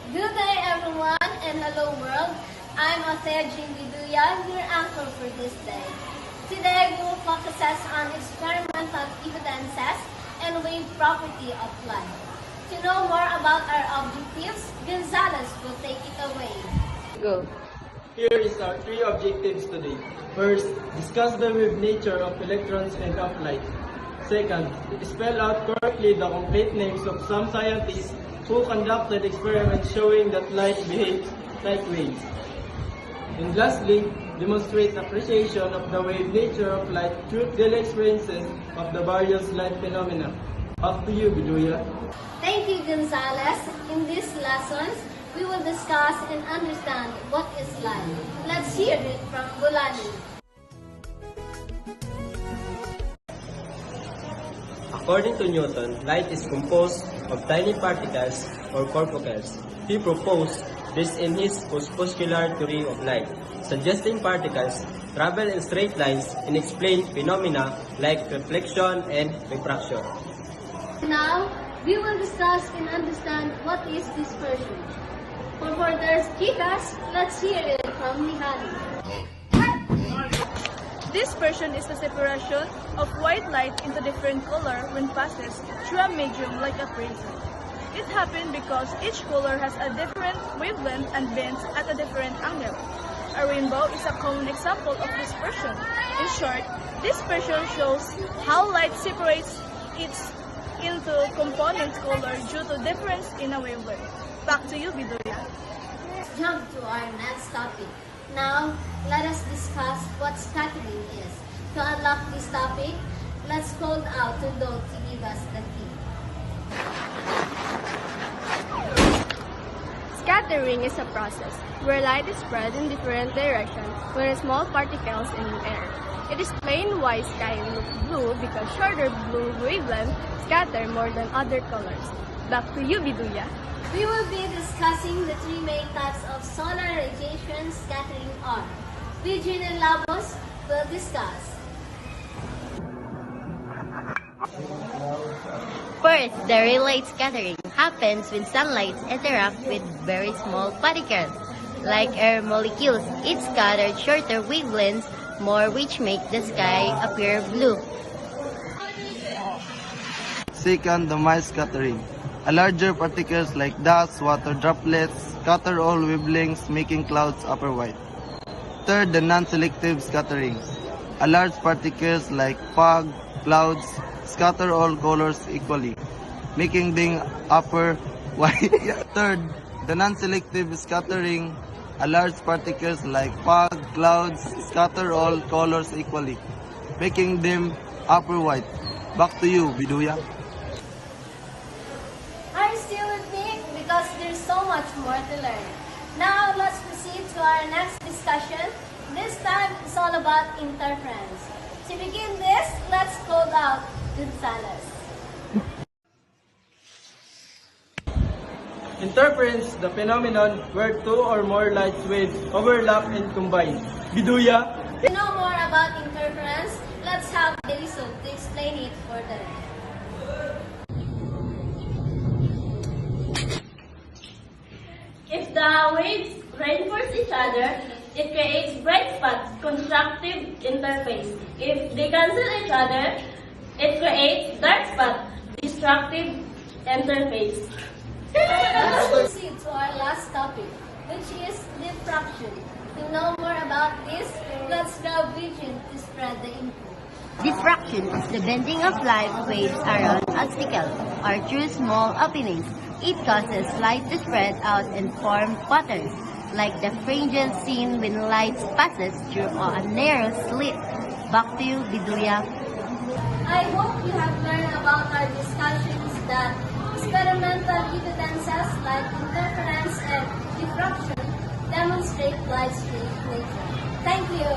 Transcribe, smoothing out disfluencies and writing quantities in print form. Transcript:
Good day everyone and hello world. I'm Athea Jean Biduya, your anchor for this day. Today we will focus on experimental evidences and wave property of light. To know more about our objectives, Gonzalez will take it away. Go. Here is our three objectives today. First, discuss the wave nature of electrons and of light. Second, spell out correctly the complete names of some scientists who conducted experiments showing that light behaves like waves. And lastly, demonstrate appreciation of the wave nature of light through daily experiences of the various light phenomena. Up to you, Biduya. Thank you, Gonzalez. In these lessons, we will discuss and understand what is light. Let's hear it from Bulani. According to Newton, light is composed of tiny particles or corpuscles. He proposed this in his corpuscular theory of light, suggesting particles travel in straight lines and explain phenomena like reflection and refraction. Now, we will discuss and understand what is dispersion. For further chicas, let's hear it from Nihali. Dispersion is the separation of white light into different color when passes through a medium like a prism. It happens because each color has a different wavelength and bends at a different angle. A rainbow is a common example of dispersion. In short, dispersion shows how light separates into component color due to difference in a wavelength. Back to you, Biduya. Let's jump to our next topic. Now, let us discuss what scattering is. To unlock this topic, let's call out to Doe to give us the key. Scattering is a process where light is spread in different directions when small particles in the air. It is plain why sky looks blue because shorter blue wavelengths scatter more than other colors. Back to you, Biduya. We will be discussing the three main types of solar radiation scattering are. Virgin and Labos will discuss. First, the relay scattering happens when sunlight interacts with very small particles, like air molecules. It scatters shorter wavelengths, more which make the sky appear blue. Second, the mice scattering. A larger particles like dust, water droplets scatter all wavelengths, making clouds appear white. Third, the non-selective scattering. A large particles like fog, clouds scatter all colors equally, making them appear white. Third, the non-selective scattering. A large particles like fog, clouds scatter all colors equally, making them appear white. Back to you, Biduya. Are you still with me? Because there's so much more to learn. Now, let's proceed to our next discussion. This time, it's all about interference. To begin this, let's call out Gonzalez. Interference, the phenomenon where two or more light waves overlap and combine. Biduya. To know more about interference, let's have Elisol to explain it further. If the waves reinforce each other, it creates bright spots, constructive interface. If they cancel each other, it creates dark spots, destructive interface. Let's proceed to our last topic, which is diffraction. To know more about this, let's grab Virgin to spread the info. Diffraction is the bending of light waves around obstacles or through small openings. It causes light to spread out and form patterns, like the fringes seen when light passes through a narrow slit. Back to you, Biduya. I hope you have learned about our discussions that experimental evidences like interference and diffraction demonstrate light's nature. Thank you!